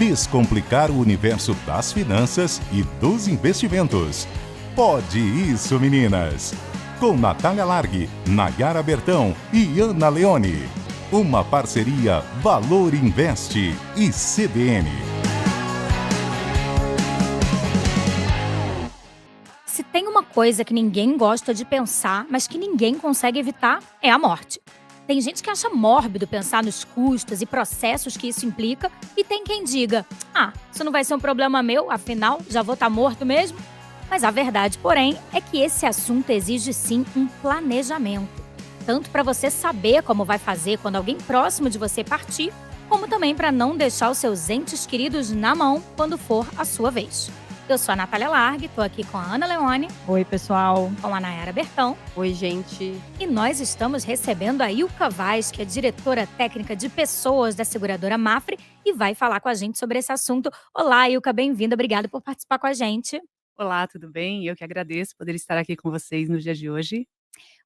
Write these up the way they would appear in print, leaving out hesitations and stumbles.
descomplicar o universo das finanças e dos investimentos. Pode isso, meninas! Com Natália Largue, Nayara Bertão e Ana Leone. Uma parceria Valor Investe e CBN. Se tem uma coisa que ninguém gosta de pensar, mas que ninguém consegue evitar, é a morte. Tem gente que acha mórbido pensar nos custos e processos que isso implica, e tem quem diga: isso não vai ser um problema meu, afinal, já vou estar morto mesmo. Mas a verdade, porém, é que esse assunto exige sim um planejamento. Tanto para você saber como vai fazer quando alguém próximo de você partir, como também para não deixar os seus entes queridos na mão quando for a sua vez. Eu sou a Natália Largue, estou aqui com a Ana Leone. Oi, pessoal. Com a Nayara Bertão. Oi, gente. E nós estamos recebendo a Ilka Vaz, que é diretora técnica de pessoas da seguradora Mafre, e vai falar com a gente sobre esse assunto. Olá, Ilka, bem-vinda. Obrigada por participar com a gente. Olá, tudo bem? Eu que agradeço poder estar aqui com vocês no dia de hoje.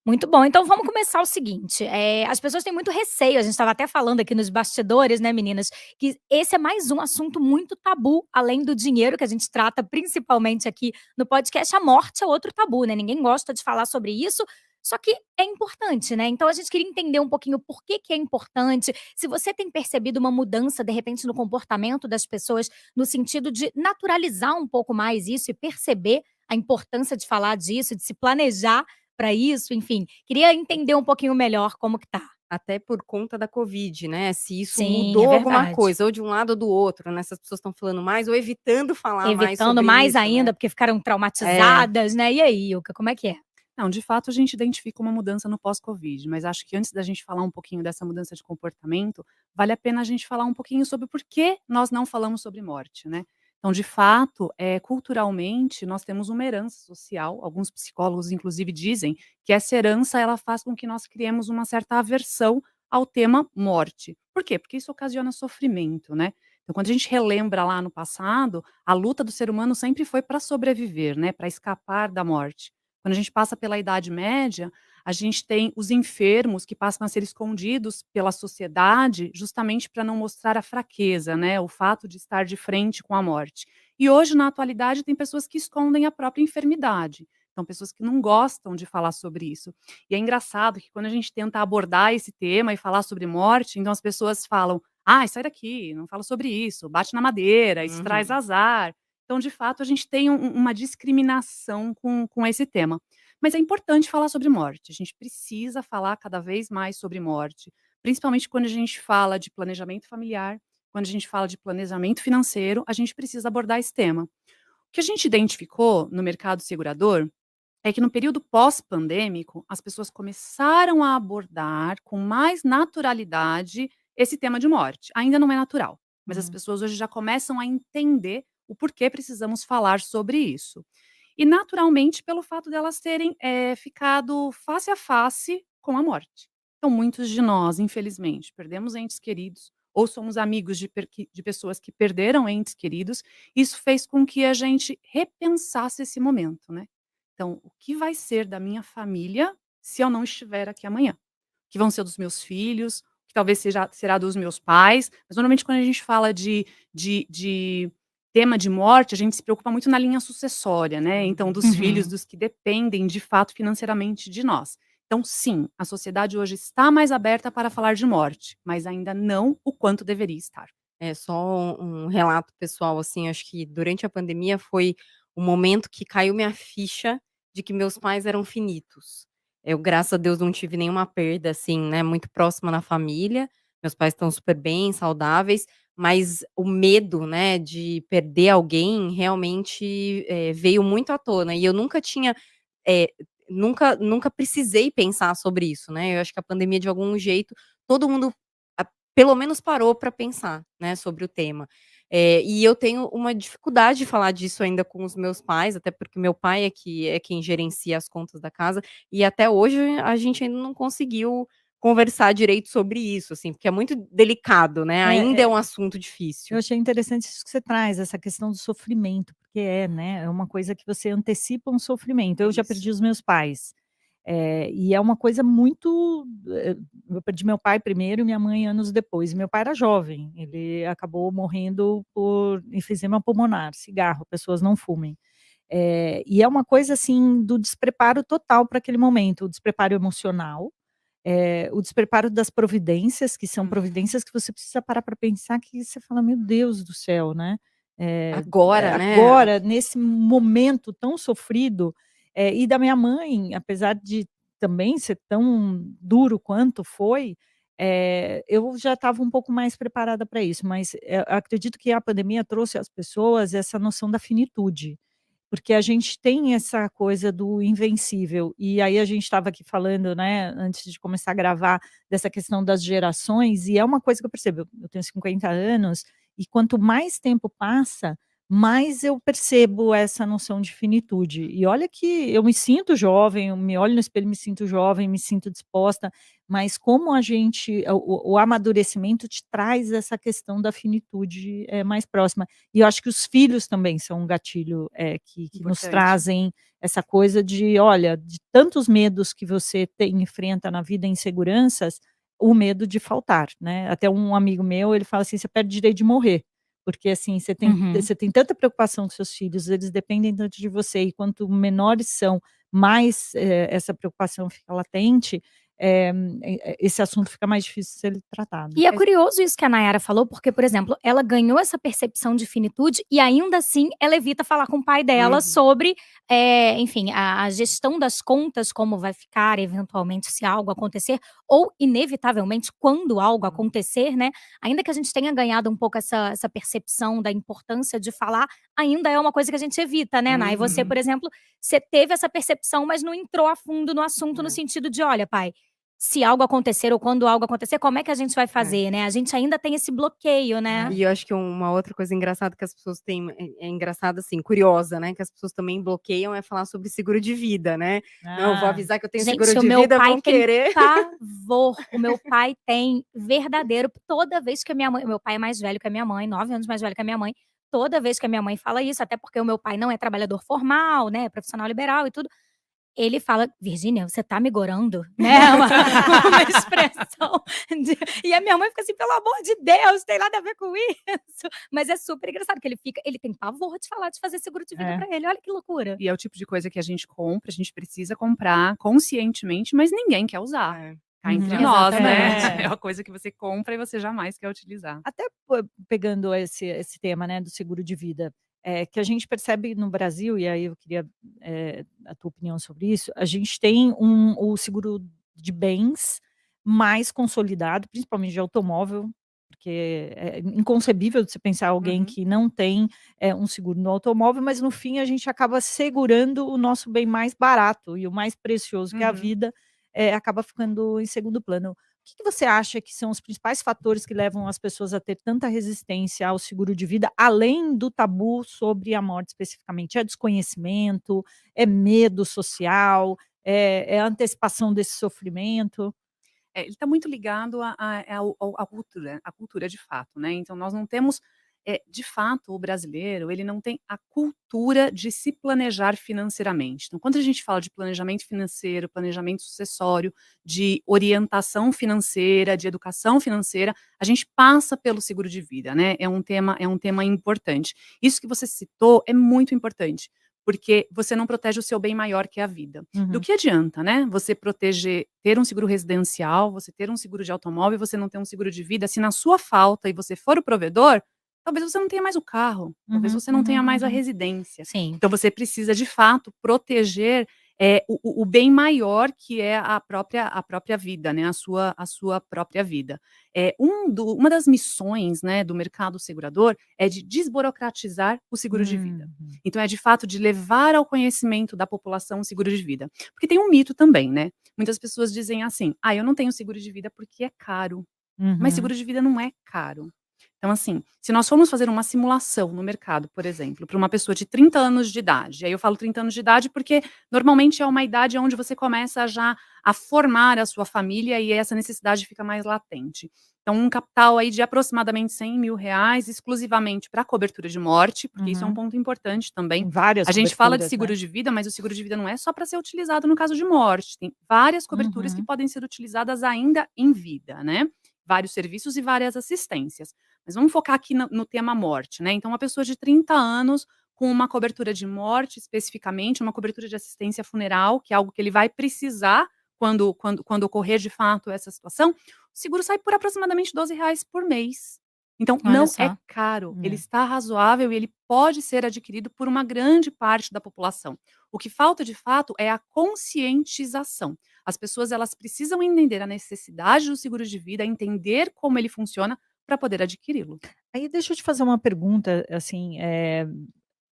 Muito bom. Então vamos começar o seguinte, as pessoas têm muito receio, a gente estava até falando aqui nos bastidores, né, meninas, que esse é mais um assunto muito tabu, além do dinheiro que a gente trata principalmente aqui no podcast, a morte é outro tabu, né, ninguém gosta de falar sobre isso, só que é importante, né, então a gente queria entender um pouquinho por que que é importante, se você tem percebido uma mudança, de repente, no comportamento das pessoas, no sentido de naturalizar um pouco mais isso e perceber a importância de falar disso, de se planejar para isso, enfim, queria entender um pouquinho melhor como que tá. Até por conta da Covid, né, se isso Sim, mudou é alguma verdade. coisa, ou de um lado ou do outro, né, se as pessoas estão falando mais ou evitando falar mais Evitando sobre mais isso, ainda, né. porque ficaram traumatizadas, né. E aí, Ilka, como é que é? Não, de fato, a gente identifica uma mudança no pós-Covid, mas acho que antes da gente falar um pouquinho dessa mudança de comportamento, vale a pena a gente falar um pouquinho sobre por que nós não falamos sobre morte, né? Então, de fato, culturalmente, nós temos uma herança social. Alguns psicólogos, inclusive, dizem que essa herança ela faz com que nós criemos uma certa aversão ao tema morte. Por quê? Porque isso ocasiona sofrimento, né? Então, quando a gente relembra lá no passado, a luta do ser humano sempre foi para sobreviver, né? Para escapar da morte. Quando a gente passa pela Idade Média, a gente tem os enfermos que passam a ser escondidos pela sociedade, justamente para não mostrar a fraqueza, né, o fato de estar de frente com a morte. E hoje, na atualidade, tem pessoas que escondem a própria enfermidade. Então, pessoas que não gostam de falar sobre isso. E é engraçado que quando a gente tenta abordar esse tema e falar sobre morte, então as pessoas falam: sai daqui, não fala sobre isso, bate na madeira, isso traz Uhum. azar. Então, de fato, a gente tem uma discriminação com esse tema. Mas é importante falar sobre morte, a gente precisa falar cada vez mais sobre morte, principalmente quando a gente fala de planejamento familiar, quando a gente fala de planejamento financeiro, a gente precisa abordar esse tema. O que a gente identificou no mercado segurador é que no período pós-pandêmico, as pessoas começaram a abordar com mais naturalidade esse tema de morte. Ainda não é natural, mas as Uhum. pessoas hoje já começam a entender o porquê precisamos falar sobre isso. E naturalmente pelo fato delas terem, ficado face a face com a morte. Então muitos de nós, infelizmente, perdemos entes queridos ou somos amigos de pessoas que perderam entes queridos, isso fez com que a gente repensasse esse momento, né. Então, o que vai ser da minha família se eu não estiver aqui amanhã? O que vão ser dos meus filhos, que talvez será dos meus pais, mas normalmente quando a gente fala de tema de morte, a gente se preocupa muito na linha sucessória, né, então dos filhos, Uhum. dos que dependem de fato financeiramente de nós. Então sim, a sociedade hoje está mais aberta para falar de morte, mas ainda não o quanto deveria estar. É só um relato pessoal, assim, acho que durante a pandemia foi o momento que caiu minha ficha de que meus pais eram finitos. Eu, graças a Deus, não tive nenhuma perda, assim, né, muito próxima na família. Meus pais estão super bem, saudáveis, mas o medo, né, de perder alguém realmente, veio muito à tona e eu nunca tinha, eh, nunca precisei pensar sobre isso, né. Eu acho que a pandemia, de algum jeito, todo mundo pelo menos parou para pensar, né, sobre o tema. E eu tenho uma dificuldade de falar disso ainda com os meus pais, até porque meu pai é quem gerencia as contas da casa, e até hoje a gente ainda não conseguiu conversar direito sobre isso, assim, porque é muito delicado, né, ainda É, é é, um assunto difícil. eu achei interessante isso que você traz, essa questão do sofrimento, porque né, é uma coisa que você antecipa um sofrimento. Eu já Isso. perdi os meus pais. E é uma coisa muito eu perdi meu pai primeiro e minha mãe anos depois. E meu pai era jovem, ele acabou morrendo por enfisema pulmonar, cigarro, pessoas não fumem. E é uma coisa, assim, do despreparo total para aquele momento, o despreparo emocional, o despreparo das providências, que são providências que você precisa parar para pensar, que você fala: "Meu Deus do céu", né. Agora, né? Agora, nesse momento tão sofrido, e da minha mãe, apesar de também ser tão duro quanto foi, eu já estava um pouco mais preparada para isso, mas, acredito que a pandemia trouxe às pessoas essa noção da finitude. Porque a gente tem essa coisa do invencível, e aí a gente estava aqui falando, né, antes de começar a gravar, dessa questão das gerações, e é uma coisa que eu percebo, eu tenho 50 anos, e quanto mais tempo passa, mais eu percebo essa noção de finitude. E olha que eu me sinto jovem, eu me olho no espelho e me sinto jovem, me sinto disposta, mas como a gente o amadurecimento te traz essa questão da finitude, mais próxima. E eu acho que os filhos também são um gatilho, que nos Importante. trazem essa coisa de, olha, de tantos medos que você enfrenta na vida, inseguranças, o medo de faltar, né. Até um amigo meu, ele fala assim: "Você perde o direito de morrer", porque, assim, Uhum. você tem tanta preocupação com seus filhos, eles dependem tanto de você, e quanto menores são, mais, essa preocupação fica latente, esse assunto fica mais difícil de ser tratado. E é Ex curioso isso que a Nayara falou, porque, por exemplo, ela ganhou essa percepção de finitude e ainda assim ela evita falar com o pai dela Uhum. sobre, enfim, a gestão das contas, como vai ficar eventualmente se algo acontecer, ou inevitavelmente quando algo acontecer, né. Ainda que a gente tenha ganhado um pouco essa percepção da importância de falar, ainda é uma coisa que a gente evita, né, Nay. Você, Uhum. por exemplo, você teve essa percepção, mas não entrou a fundo no assunto no É, sentido de: "Olha pai, se algo acontecer ou quando algo acontecer, como é que a gente vai é. fazer, né?" A gente ainda tem esse bloqueio, né. E eu acho que uma outra coisa engraçada que as pessoas têm é engraçada, assim, curiosa, né, que as pessoas também bloqueiam é falar sobre seguro de vida, né. "Não, eu vou Ah. avisar que eu tenho seguro Gente, o de meu vida, pai vão tem querer". pavor, o meu pai tem verdadeiro toda vez que a minha mãe o meu pai é mais velho que a minha mãe, 9 anos mais velho que a minha mãe, toda vez que a minha mãe fala isso, até porque o meu pai não é trabalhador formal, né, é profissional liberal e tudo, ele fala: "Virgínia, você tá me gorando?", né, uma expressão de e a minha mãe fica assim: "Pelo amor de Deus, tem nada a ver com isso". Mas é super engraçado que ele tem pavor de falar de fazer seguro de vida É. pra ele, olha que loucura. E é o tipo de coisa que a gente compra, a gente precisa comprar conscientemente, mas ninguém quer usar. É, Cá entre Uhum. nós, né. Exatamente. É É. uma coisa que você compra e você jamais quer utilizar. Até pegando esse tema, né, do seguro de vida, que a gente percebe no Brasil, e aí eu queria, a tua opinião sobre isso, a gente tem o seguro de bens mais consolidado, principalmente de automóvel, porque é inconcebível de você pensar alguém Uhum, que não tem, um seguro no automóvel, mas no fim a gente acaba segurando o nosso bem mais barato e o mais precioso, que é a uhum. vida, acaba ficando em segundo plano. Que você acha que são os principais fatores que levam as pessoas a ter tanta resistência ao seguro de vida, além do tabu sobre a morte especificamente? É desconhecimento, é medo social, é a antecipação desse sofrimento? Ele está muito ligado à cultura, à cultura de fato, né, então nós não temos, de fato, o brasileiro, ele não tem a cultura de se planejar financeiramente. Então, quando a gente fala de planejamento financeiro, planejamento sucessório, de orientação financeira, de educação financeira, a gente passa pelo seguro de vida, né, é um tema importante. Isso que você citou é muito importante, porque você não protege o seu bem maior, que é a vida. Do Uhum, que adianta, né, você proteger ter um seguro residencial, você ter um seguro de automóvel e você não ter um seguro de vida, se na sua falta e você for o provedor, talvez você não tenha mais o carro, talvez uhum, você não tenha uhum, mais a uhum. residência. Sim. Então você precisa de fato proteger, o bem maior, que é a própria vida, né, a sua própria vida. Uma das missões, né, do mercado segurador é de desburocratizar o seguro de vida. Uhum. Então é de fato de levar ao conhecimento da população o seguro de vida. Porque tem um mito também, né, muitas pessoas dizem assim: "Ah, eu não tenho seguro de vida porque é caro", mas Uhum. seguro de vida não é caro. Então, assim, se nós formos fazer uma simulação no mercado, por exemplo, para uma pessoa de 30 anos de idade, aí eu falo 30 anos de idade porque normalmente é uma idade onde você começa já a formar a sua família e essa necessidade fica mais latente. Então, um capital aí de aproximadamente R$ 100.000 exclusivamente para cobertura de morte, porque isso é um Uhum. ponto importante também. Tem várias A gente fala de coberturas, seguro né? de vida, mas o seguro de vida não é só para ser utilizado no caso de morte. Tem várias coberturas que Uhum. podem ser utilizadas ainda em vida, né? Vários serviços e várias assistências. Mas vamos focar aqui no tema morte, né? Então, uma pessoa de 30 anos com uma cobertura de morte, especificamente, uma cobertura de assistência funeral, que é algo que ele vai precisar quando ocorrer de fato essa situação, o seguro sai por aproximadamente R$ 12 por mês. Então, Olha não é só. caro, ele É. está razoável e ele pode ser adquirido por uma grande parte da população. O que falta de fato é a conscientização. As pessoas elas precisam entender a necessidade do seguro de vida, entender como ele funciona para poder adquiri-lo. Aí deixa eu te fazer uma pergunta, assim,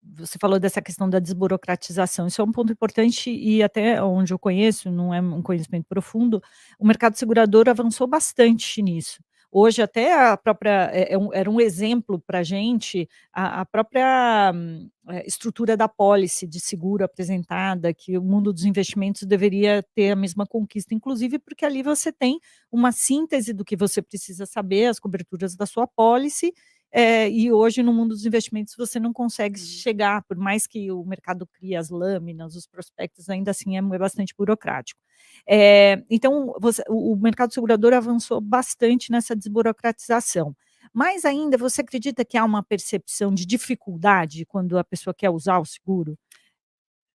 você falou dessa questão da desburocratização, isso é um ponto importante e até onde eu conheço, não é um conhecimento profundo, o mercado segurador avançou bastante nisso. Hoje até a própria era um exemplo pra gente, a própria, estrutura da pólice de seguro apresentada, que o mundo dos investimentos deveria ter a mesma conquista, inclusive porque ali você tem uma síntese do que você precisa saber, as coberturas da sua pólice, e hoje no mundo dos investimentos você não consegue Uhum. chegar, por mais que o mercado crie as lâminas, os prospectos, ainda assim é bastante burocrático. Então o mercado segurador avançou bastante nessa desburocratização. Mas ainda você acredita que há uma percepção de dificuldade quando a pessoa quer usar o seguro?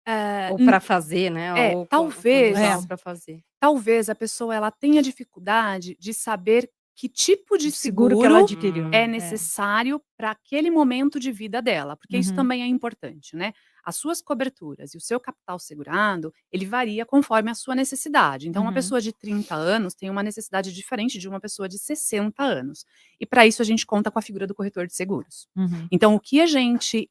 Eh, Ou n para fazer, né, é, ou quando É. usar talvez para fazer. talvez a pessoa ela tenha dificuldade de saber que tipo de O seguro que ela seguro adquiriu. é É. necessário para aquele momento de vida dela, porque isso Uhum. também é importante, né. As suas coberturas e o seu capital segurado, ele varia conforme a sua necessidade. Então uma Uhum. pessoa de 30 anos tem uma necessidade diferente de uma pessoa de 60 anos. E para isso a gente conta com a figura do corretor de seguros. Uhum. Então o que a gente,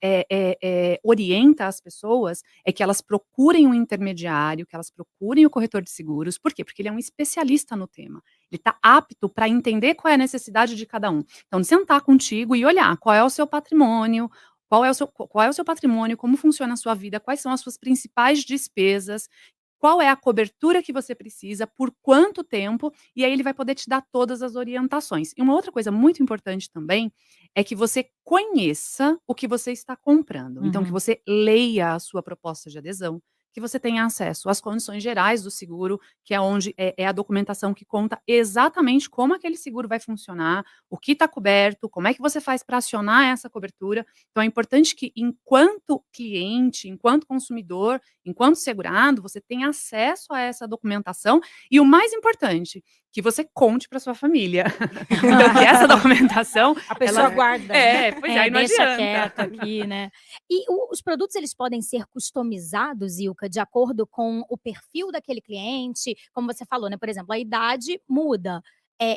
orienta as pessoas é que elas procurem um intermediário, que elas procurem o corretor de seguros. Por quê? Porque ele é um especialista no tema. Ele está apto para entender qual é a necessidade de cada um. Então, de sentar contigo e olhar qual é o seu patrimônio, qual é o seu patrimônio, como funciona a sua vida, quais são as suas principais despesas, qual é a cobertura que você precisa, por quanto tempo, e aí ele vai poder te dar todas as orientações. E uma outra coisa muito importante também é que você conheça o que você está comprando. Então, que Uhum. você leia a sua proposta de adesão, que você tenha acesso às condições gerais do seguro, que é onde é a documentação que conta exatamente como aquele seguro vai funcionar, o que está coberto, como é que você faz para acionar essa cobertura. Então, é importante que, enquanto cliente, enquanto consumidor, enquanto segurado, você tenha acesso a essa documentação e o mais importante, que você conte para sua família. Então, que essa documentação, A pessoa ela guarda, né? pois é, aí não Deixa adianta. quieto aqui, né. E os produtos eles podem ser customizados, Ilka, de acordo com o perfil daquele cliente? Como você falou, né, por exemplo, a idade muda.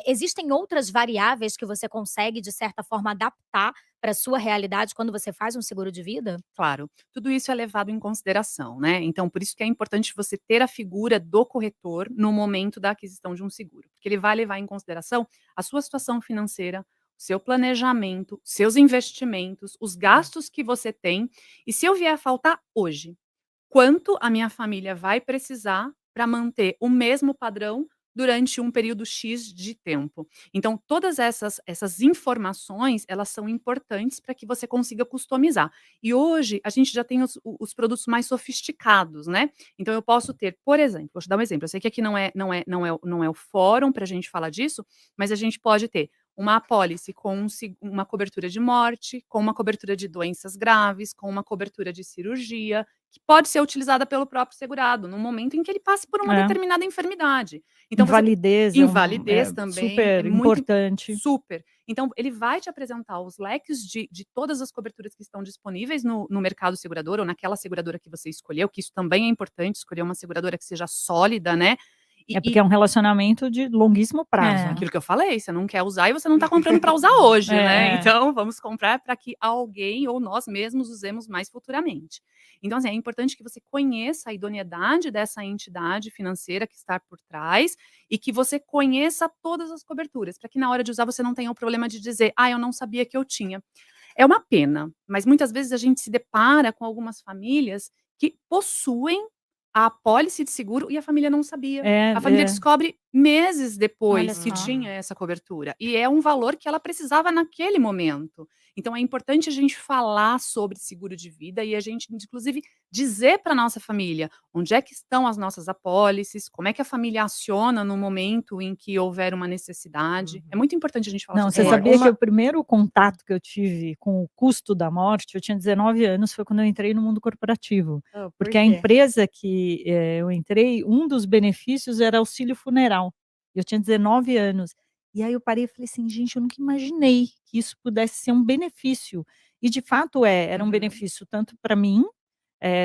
Existem outras variáveis que você consegue, de certa forma, adaptar para sua realidade quando você faz um seguro de vida? Claro, tudo isso é levado em consideração, né. Então por isso que é importante você ter a figura do corretor no momento da aquisição de um seguro, porque ele vai levar em consideração a sua situação financeira, o seu planejamento, seus investimentos, os gastos que você tem, e se eu vier a faltar hoje, quanto a minha família vai precisar para manter o mesmo padrão durante um período X de tempo. Então, todas essas informações, elas são importantes para que você consiga customizar. E hoje a gente já tem os produtos mais sofisticados, né. Então eu posso ter, por exemplo, vou te dar um exemplo, eu sei que aqui não é o fórum para a gente falar disso, mas a gente pode ter uma apólice com uma cobertura de morte, com uma cobertura de doenças graves, com uma cobertura de cirurgia, que pode ser utilizada pelo próprio segurado, no momento em que ele passe por uma É. determinada enfermidade. Então você tem Invalidez invalidez é também, é super muito importante. super. Então ele vai te apresentar os leques de todas as coberturas que estão disponíveis no mercado segurador ou naquela seguradora que você escolheu, que isso também é importante, escolher uma seguradora que seja sólida, né. E É porque é um relacionamento de longuíssimo prazo, É. né. aquilo que eu falei, você não quer usar e você não tá comprando para usar hoje, né. É. Então vamos comprar para que alguém ou nós mesmos usemos mais futuramente. Então, assim, é importante que você conheça a idoneidade dessa entidade financeira que está por trás e que você conheça todas as coberturas, para que na hora de usar você não tenha o problema de dizer: "Ah, eu não sabia que eu tinha". É uma pena, mas muitas vezes a gente se depara com algumas famílias que possuem a apólice de seguro e a família não sabia. É, A família é. descobre meses Olha depois que só. tinha essa cobertura, e é um valor que ela precisava naquele momento. Então é importante a gente falar sobre seguro de vida e a gente, inclusive, dizer para nossa família onde é que estão as nossas apólices, como é que a família aciona no momento em que houver uma necessidade. É muito importante a gente falar Não, sobre você morte. sabia que o primeiro contato que eu tive com o custo da morte, eu tinha 19 anos, foi quando eu entrei no mundo corporativo. Hã, por Porque a quê? empresa que, eu entrei, um dos benefícios era auxílio funeral. Eu tinha 19 anos. E aí eu parei e falei assim: "Gente, eu nunca imaginei que isso pudesse ser um benefício". E de fato era um Uhum. benefício tanto para mim,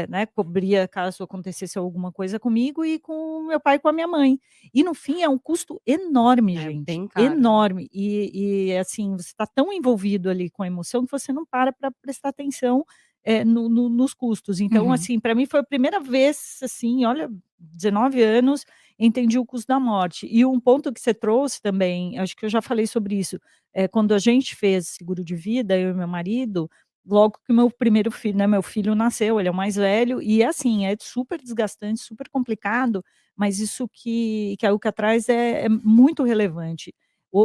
né, cobria caso acontecesse alguma coisa comigo e com o meu pai e com a minha mãe. E no fim é um custo enorme, É gente, bem caro. enorme. Assim, você está tão envolvido ali com a emoção que você não para prestar atenção, nos custos. Então, Uhum. assim, para mim foi a primeira vez, assim, olha, 19 anos, entendi o custo da morte. E um ponto que você trouxe também, acho que eu já falei sobre isso, quando a gente fez seguro de vida, eu e meu marido, logo que o meu primeiro filho, né, meu filho nasceu, ele é o mais velho, e assim, é super desgastante, super complicado, mas isso que a Ulca traz é muito relevante.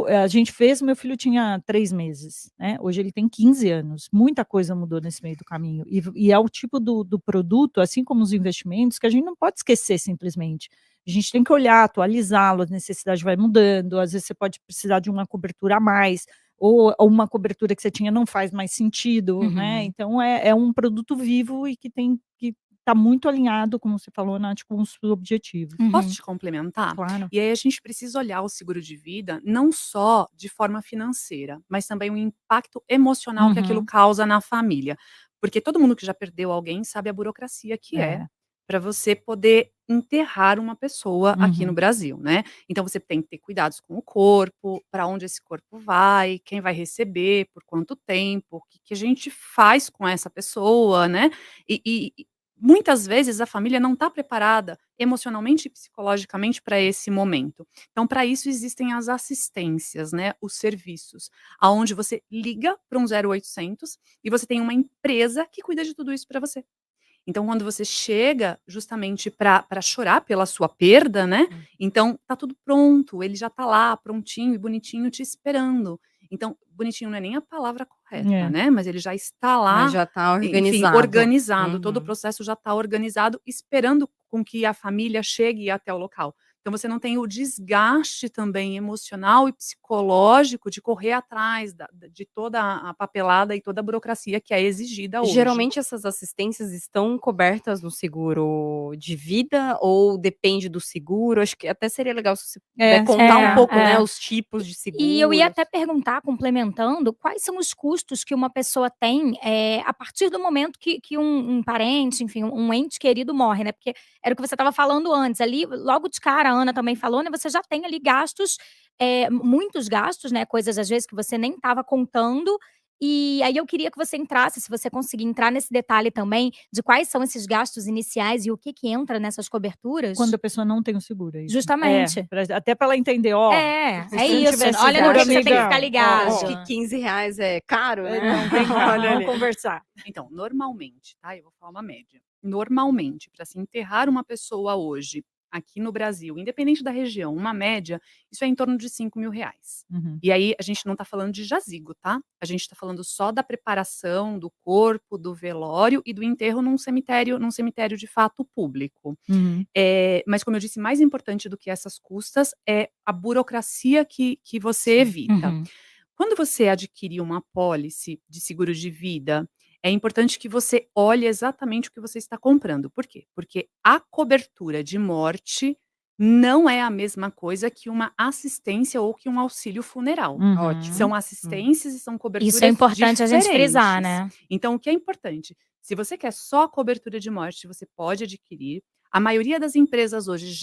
A gente fez, meu filho tinha 3 meses, né, hoje ele tem 15 anos, muita coisa mudou nesse meio do caminho, e é o tipo do produto, assim como os investimentos, que a gente não pode esquecer simplesmente. A gente tem que olhar, atualizá-lo, a necessidade vai mudando, às vezes você pode precisar de uma cobertura a mais, ou uma cobertura que você tinha não faz mais sentido, né, Uhum. então é um produto vivo e que tem que estar muito alinhado, como você falou, Nath, com os objetivos. Posso Uhum. te complementar? Claro. E aí a gente precisa olhar o seguro de vida não só de forma financeira, mas também o impacto emocional que aquilo Uhum. causa na família. Porque todo mundo que já perdeu alguém sabe a burocracia que é É. para você poder enterrar uma pessoa aqui no Uhum. Brasil, né? Então você tem que ter cuidados com o corpo, para onde esse corpo vai, quem vai receber, por quanto tempo, o que, que a gente faz com essa pessoa, né? E muitas vezes a família não está preparada emocionalmente e psicologicamente para esse momento. Então, para isso existem as assistências, né, os serviços, aonde você liga para um 0800 e você tem uma empresa que cuida de tudo isso para você. Então, quando você chega justamente para chorar pela sua perda, né, então tá tudo pronto, ele já tá lá prontinho e bonitinho te esperando. Então, bonitinho não é nem a palavra correta, É. né, mas ele já está Mas lá, já tá enfim, organizado. organizado, todo o Uhum. processo já está organizado, esperando com que a família chegue até o local. Então você não tem o desgaste também emocional e psicológico de correr atrás de toda a papelada e toda a burocracia que é exigida hoje. Geralmente essas assistências estão cobertas no seguro de vida ou depende do seguro? Acho que até seria legal se você puder É, contar um pouco, né, É. os tipos de E eu ia seguros. até perguntar, complementando, quais são os custos que uma pessoa tem, a partir do momento que um parente, enfim, um ente querido morre, né, porque era o que você estava falando antes, ali, logo de cara, a Ana também falou, né, você já tem ali gastos, muitos gastos, né, coisas às vezes que você nem estava contando, e aí eu queria que você entrasse, se você conseguir entrar nesse detalhe também, de quais são esses gastos iniciais e o que entra nessas coberturas? Quando a pessoa não tem o seguro, é isso? Justamente. Até para ela entender, ó, É, se é você não isso. tiver Olha no seguro, que você tem que ficar amigão, ó, Acho ligado. que R$ 15 é caro, né. não, vem cá, Olha vamos ali. conversar. Então, normalmente, tá? Eu vou falar uma média. Normalmente, para se enterrar uma pessoa hoje, aqui no Brasil, independente da região, uma média, isso é em torno de R$ 5.000. Uhum. E aí, a gente não está falando de jazigo, tá? A gente está falando só da preparação do corpo, do velório e do enterro num cemitério de fato público. Uhum. Mas, como eu disse, mais importante do que essas custas é a burocracia que você evita. Uhum. Quando você adquirir uma apólice de seguro de vida, é importante que você olhe exatamente o que você está comprando. Por quê? Porque a cobertura de morte não é a mesma coisa que uma assistência ou que um auxílio funeral. Uhum. São assistências e são Isso é coberturas importante a gente frisar, diferentes. né. Então, o que é importante? Se você quer só a cobertura de morte, você pode adquirir. A maioria das empresas hoje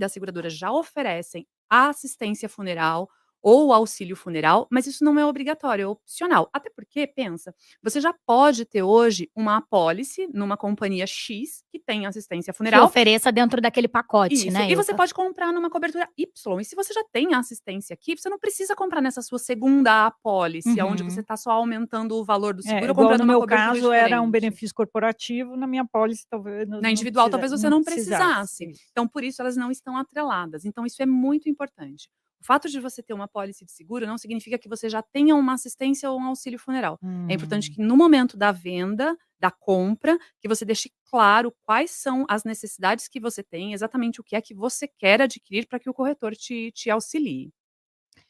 das seguradoras já oferecem a assistência funeral ou auxílio funeral, mas isso não é obrigatório, é opcional. Até porque, pensa, você já pode ter hoje uma apólice numa companhia X que tem assistência Que funeral. ofereça dentro daquele pacote, Isso, né, e você pode comprar numa cobertura Y. E se você já tem a assistência aqui, você não precisa comprar nessa sua segunda apólice, aonde você Uhum. está só aumentando o valor do É, seguro ou igual comprando no uma meu cobertura caso era um diferente. benefício corporativo, na minha pólice talvez Na não individual, talvez você não precisasse. Isso. Então, por isso, elas não estão atreladas. Então, isso é muito importante. O fato de você ter uma pólice de seguro não significa que você já tenha uma assistência ou um auxílio funeral. É importante que no momento da venda, da compra, que você deixe claro quais são as necessidades que você tem, exatamente o que é que você quer adquirir para que o corretor te auxilie.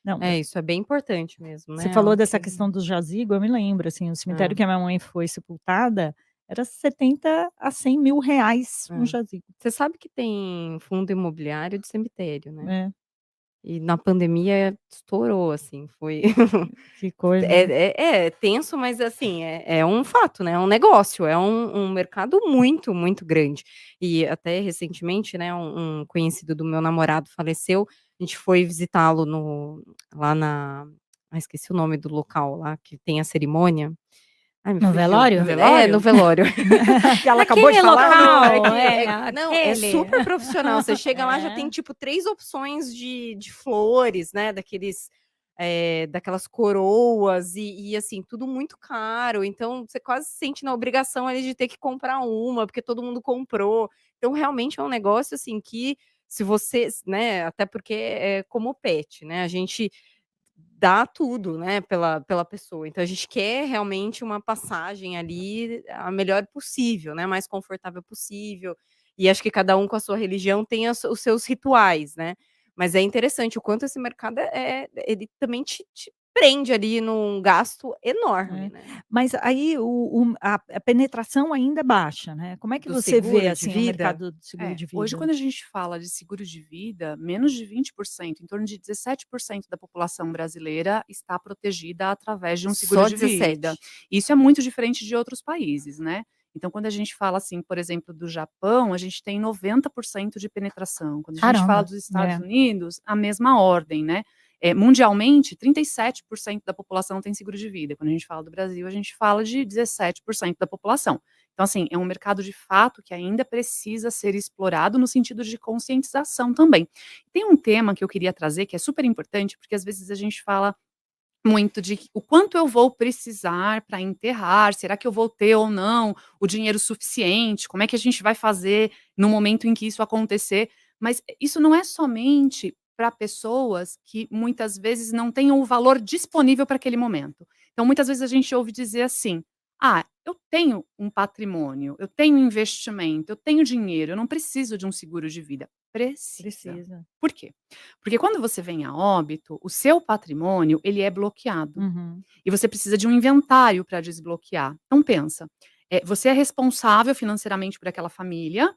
Não, É, isso é bem importante mesmo, você né, falou algo dessa que questão do jazigo, eu me lembro, assim, o cemitério é, que a minha mãe foi sepultada, era 70 a 100 mil reais um é. jazigo, Você sabe que tem fundo imobiliário de cemitério, né. né. E na pandemia estourou, assim, foi Que coisa, né. é tenso, mas assim, é um fato, né, é um negócio, é um mercado muito, muito grande. E até recentemente, né, um conhecido do meu namorado faleceu, a gente foi visitá-lo lá na esqueci o nome do local lá que tem a cerimônia. Ai, me No fugiu. velório? No É, no velório? velório. Que ela acabou de Aquele falar? Não, local, não, é aquele. super profissional, você chega lá, já tem, É. tipo, 3 opções de flores, né, daquelas coroas assim, tudo muito caro, então você quase se sente na obrigação ali de ter que comprar uma, porque todo mundo comprou. Então realmente é um negócio, assim, que se você né, até porque é como pet, né, a gente dá tudo, né, pela pessoa. Então a gente quer realmente uma passagem ali a melhor possível, né, mais confortável possível. E acho que cada um com a sua religião tem os seus rituais, né. Mas é interessante o quanto esse mercado ele também te prende ali num gasto enorme, É. né. Mas aí a penetração ainda é baixa, né. Como é que Do você vê, seguro de assim, o vida. mercado do seguro É, de hoje vida? quando a gente fala de seguro de vida, menos de 20%, em torno de 17% da população brasileira está protegida através de um seguro Só de vida. 17. Isso é muito diferente de outros países, né. Então quando a gente fala, assim, por exemplo, do Japão, a gente tem 90% de penetração. Quando a gente fala Caramba. dos Estados É. Unidos, a mesma ordem, né. Mundialmente, 37% da população tem seguro de vida. Quando a gente fala do Brasil, a gente fala de 17% da população. Então, assim, é um mercado de fato que ainda precisa ser explorado no sentido de conscientização também. Tem um tema que eu queria trazer que é super importante, porque às vezes a gente fala muito de o quanto eu vou precisar para enterrar, será que eu vou ter ou não o dinheiro suficiente, como é que a gente vai fazer no momento em que isso acontecer. Mas isso não é somente para pessoas que muitas vezes não tenham o valor disponível para aquele momento. Então, muitas vezes a gente ouve dizer assim: ah, eu tenho um patrimônio, eu tenho investimento, eu tenho dinheiro, eu não preciso de um seguro de vida. Precisa. Precisa. Por quê? Porque quando você vem a óbito, o seu patrimônio, ele é bloqueado. Uhum. E você precisa de um inventário para desbloquear. Então pensa, você é responsável financeiramente por aquela família,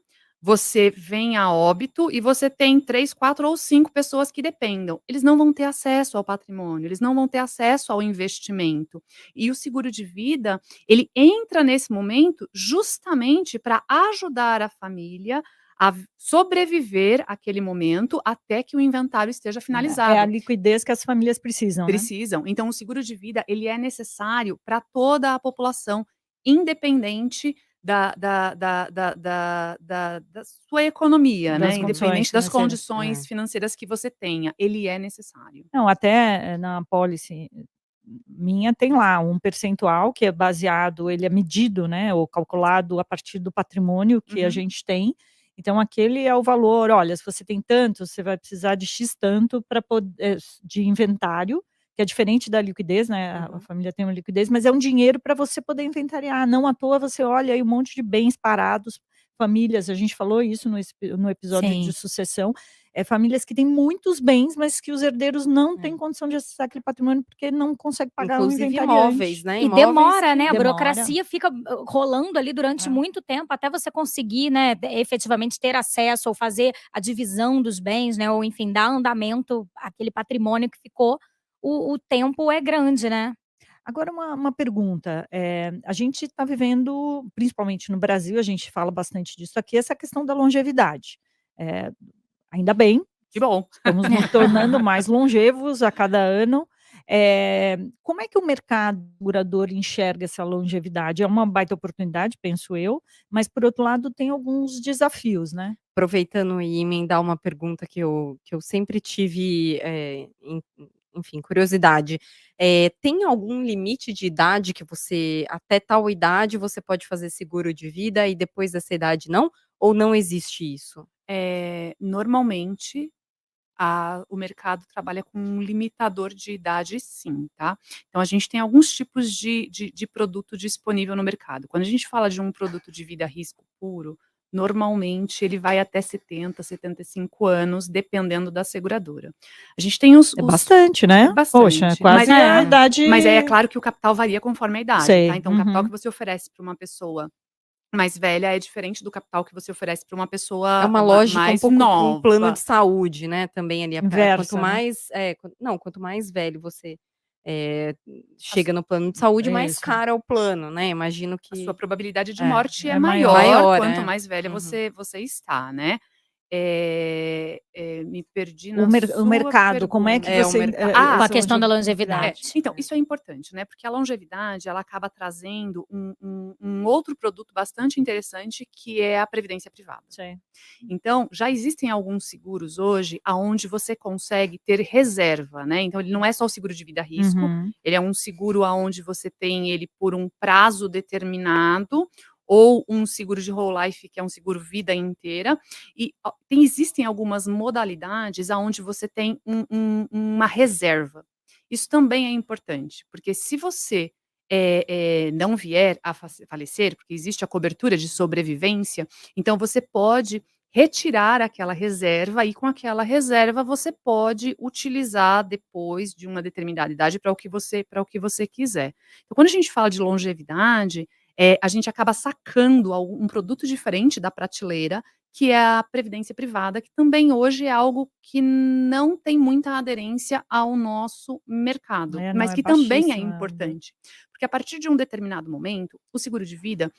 você vem a óbito e você tem 3, 4 ou 5 pessoas que dependam. Eles não vão ter acesso ao patrimônio, eles não vão ter acesso ao investimento. E o seguro de vida, ele entra nesse momento justamente para ajudar a família a sobreviver àquele momento até que o inventário esteja É a finalizado. liquidez que as famílias precisam, né. Precisam. Então o seguro de vida, ele é necessário para toda a população, independente da sua economia, Das né, condições independente das financeiras. condições É. financeiras que você tenha, ele é necessário. Não, até, na pólice minha tem lá um percentual que é baseado ele é medido, né, ou calculado a partir do patrimônio que a Uhum. gente tem, então aquele é o valor, olha, se você tem tanto, você vai precisar de "X" tanto para poder de inventário, que é diferente da liquidez, né, a Uhum. família tem uma liquidez, mas é um dinheiro para você poder inventariar, não à toa você olha aí um monte de bens parados, famílias, a gente falou isso no episódio de Sim. sucessão, famílias que têm muitos bens, mas que os herdeiros não têm É. condição de acessar aquele patrimônio, porque não consegue pagar o Inclusive imóveis, inventariante. né, E imóveis demora, né, que a Demora. burocracia fica, rolando ali durante É. muito tempo até você conseguir, né, efetivamente ter acesso ou fazer a divisão dos bens, né, ou enfim, dar andamento àquele patrimônio que ficou, o tempo é grande, né. Agora uma pergunta, a gente está vivendo, principalmente no Brasil, a gente fala bastante disso aqui, essa questão da longevidade. Eh, Ainda bem, Que bom. estamos nos tornando mais longevos a cada ano. Como é que o mercado segurador enxerga essa longevidade? É uma baita oportunidade, penso eu, mas por outro lado tem alguns desafios, né? Aproveitando e emendar uma pergunta que eu sempre tive, enfim, curiosidade. Tem algum limite de idade que você até tal idade você pode fazer seguro de vida e depois dessa idade não? Ou não existe isso? Normalmente, o mercado trabalha com um limitador de idade sim, tá. Então a gente tem alguns tipos de produto disponível no mercado. Quando a gente fala de um produto de vida a risco puro, normalmente ele vai até 70, 75 anos, dependendo da seguradora. A gente tem É os bastante, né? Poxa, é bastante, quase a idade. mas aí é claro que o capital varia conforme a idade, tá. Sei. Então o capital Uhum. que você oferece para uma pessoa mais velha é diferente do capital que você oferece para uma É pessoa uma lógica um mais pouco com um plano nova. de saúde, né, também ali, quanto Inversa, né? mais não, quanto mais velho você, eh, A su chega no plano de saúde, É mais isso. caro é o plano, né, imagino a sua que probabilidade de É, morte é é maior. maior maior, quanto é. mais velha Uhum. você está, né. Me perdi O na sua mercado, como é que É, o pergunta. você, mercado. Com a essa questão da longevidade? longevidade. Então, isso é importante, né, porque a longevidade, ela acaba trazendo um outro produto bastante interessante, que é a previdência privada. Sim. Então, já existem alguns seguros hoje aonde você consegue ter reserva, né, então ele não é só o seguro de vida a risco, Uhum. ele é um seguro aonde você tem ele por um prazo determinado, ou um seguro de whole life, que é um seguro vida inteira, e existem algumas modalidades aonde você tem uma reserva. Isso também é importante, porque se você, não vier a falecer, porque existe a cobertura de sobrevivência, então você pode retirar aquela reserva e com aquela reserva você pode utilizar depois de uma determinada idade para o que você quiser. Então quando a gente fala de longevidade, a gente acaba sacando um produto diferente da prateleira, que é a previdência privada, que também hoje é algo que não tem muita aderência ao nosso mercado, É, não, mas é que também é baixíssima, né. importante. Porque a partir de um determinado momento, o seguro de vida,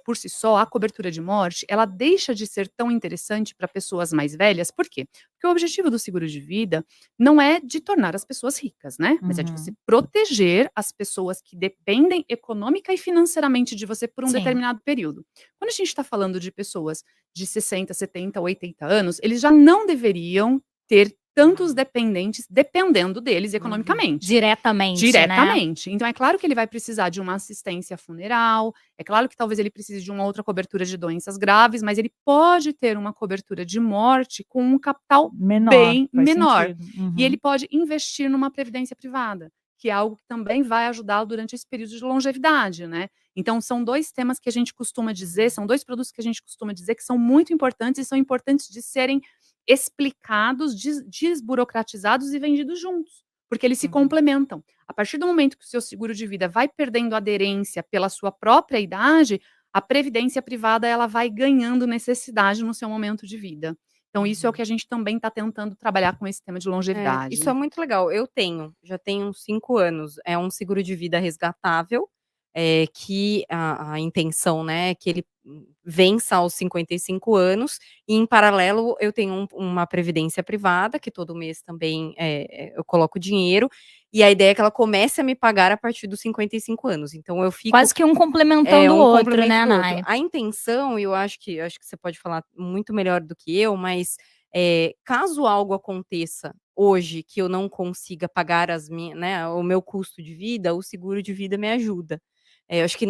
por si só, a cobertura de morte, ela deixa de ser tão interessante para pessoas mais velhas, por quê? Porque o objetivo do seguro de vida não é de tornar as pessoas ricas, né, mas é de você Uhum. proteger as pessoas que dependem econômica e financeiramente de você por um Sim. determinado período. Quando a gente está falando de pessoas de 60, 70, 80 anos, eles já não deveriam ter tantos dependentes dependendo deles Uhum. economicamente. Diretamente, né. Diretamente. Então é claro que ele vai precisar de uma assistência funeral, é claro que talvez ele precise de uma outra cobertura de doenças graves, mas ele pode ter uma cobertura de morte com um capital Menor, bem faz menor. sentido. E ele Uhum. pode investir numa previdência privada, que é algo que também vai ajudá-lo durante esse período de longevidade, né. Então são 2 temas que a gente costuma dizer, são 2 produtos que a gente costuma dizer que são muito importantes e são importantes de serem explicados, desburocratizados e vendidos juntos, porque eles se Uhum. complementam. A partir do momento que o seu seguro de vida vai perdendo aderência pela sua própria idade, a previdência privada ela vai ganhando necessidade no seu momento de vida. Então isso é o Uhum. que a gente também está tentando trabalhar com esse tema de Isso longevidade. é muito legal. Já tenho uns 5 anos. É um seguro de vida resgatável, que a intenção, né, é que ele vença aos 55 anos, e em paralelo eu tenho uma previdência privada, que todo mês também, eu coloco dinheiro, e a ideia é que ela comece a me pagar a partir dos 55 anos. Então eu fico Quase que um complementando o um outro, complemento né, do outro. Nai. A intenção, e eu acho que você pode falar muito melhor do que eu, mas, caso algo aconteça hoje que eu não consiga pagar né, o meu custo de vida, o seguro de vida me ajuda. Eu acho que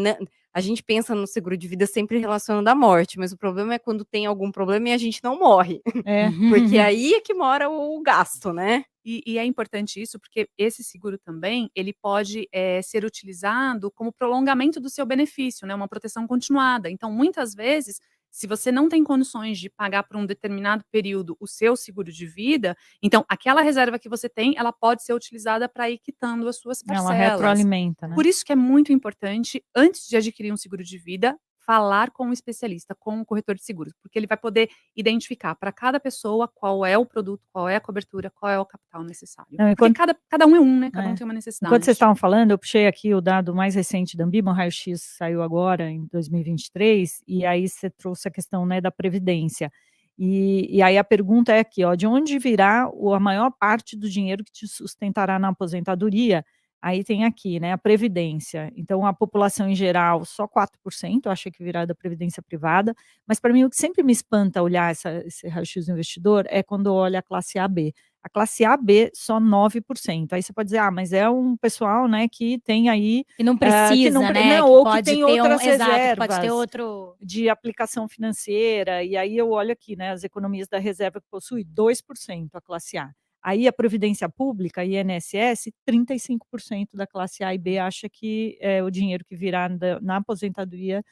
a gente pensa no seguro de vida sempre relacionado à morte, mas o problema é quando tem algum problema e a gente não morre, É. porque aí é que mora o gasto, né. E é importante isso, porque esse seguro também, ele pode, ser utilizado como prolongamento do seu benefício, né, uma proteção continuada. Então, muitas vezes, se você não tem condições de pagar por um determinado período o seu seguro de vida, então aquela reserva que você tem, ela pode ser utilizada para ir quitando as suas Ela parcelas. retroalimenta, né. Por isso que é muito importante, antes de adquirir um seguro de vida, falar com um especialista, com um corretor de seguros, porque ele vai poder identificar para cada pessoa qual é o produto, qual é a cobertura, qual é o capital necessário. Não, Porque cada um é um, né? Cada um É. tem uma necessidade. Enquanto vocês estavam falando, eu puxei aqui o dado mais recente da Anbima, o raio-x saiu agora em 2023, e aí você trouxe a questão, né, da previdência. E aí a pergunta é aqui, ó, de onde virá a maior parte do dinheiro que te sustentará na aposentadoria? Aí tem aqui, né, a previdência. Então a população em geral, só 4% acha que virá da previdência privada, mas para mim o que sempre me espanta olhar esse raio-x do investidor é quando olha a classe AB. A classe AB, só 9%. Aí você pode dizer: "Ah, mas é um pessoal, né, que tem aí, Que não que precisa, não né, não, que ou que pode tem ter outras exato, que pode ter reservas outro de aplicação financeira", e aí eu olho aqui, né, as economias da reserva que possui 2% a classe A. Aí a previdência pública, INSS, 35% da classe A e B acha que, o dinheiro que virá na aposentadoria,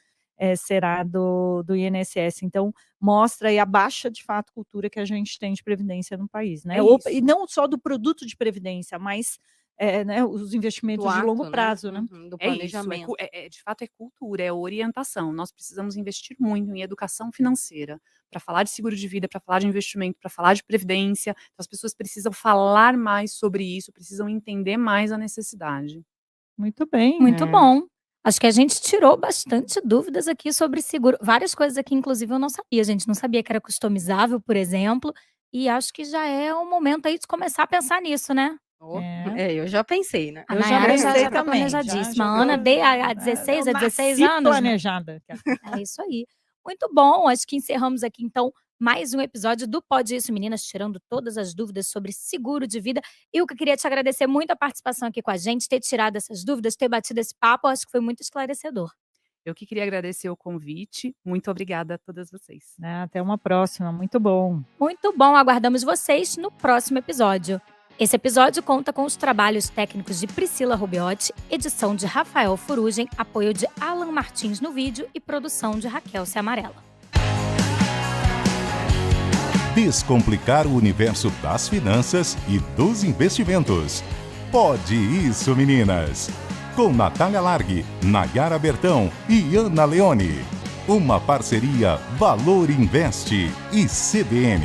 será do INSS. Então, mostra aí a baixa, de fato, cultura que a gente tem de previdência no país, né. É E isso. não só do produto de previdência, mas, né, os Do investimentos de longo ato, né? prazo, né. Do É isso, planejamento. de fato é cultura, é orientação. Nós precisamos investir muito em educação financeira, para falar de seguro de vida, para falar de investimento, para falar de previdência. Então as pessoas precisam falar mais sobre isso, precisam entender mais a necessidade. Muito bem. Muito É. bom. Acho que a gente tirou bastante dúvidas aqui sobre seguro. Várias coisas aqui, inclusive, eu não sabia. A gente não sabia que era customizável, por exemplo. E acho que já é o momento aí de começar a pensar nisso, né? Oh, É. eu já pensei, né? A Eu já Nayara já pensei já tá também, planejadíssima. A já Ana, eu há 16 eu há 16 nasci anos, né? planejada. É isso aí. Muito bom, acho que encerramos aqui então mais um episódio do Pode Isso Meninas, tirando todas as dúvidas sobre seguro de vida. E o que eu queria te agradecer muito a participação aqui com a gente, ter tirado essas dúvidas, ter batido esse papo, acho que foi muito esclarecedor. Eu que queria agradecer o convite. Muito obrigada a todas vocês. Até uma próxima, muito bom. Muito bom, aguardamos vocês no próximo episódio. Esse episódio conta com os trabalhos técnicos de Priscila Rubiotti, edição de Rafael Furugem, apoio de Alan Martins no vídeo e produção de Raquel Amarela. Descomplicar o universo das finanças e dos investimentos. Pode Isso, Meninas! Com Natália Largue, Nayara Bertão e Ana Leone. Uma parceria Valor Investe e CBN.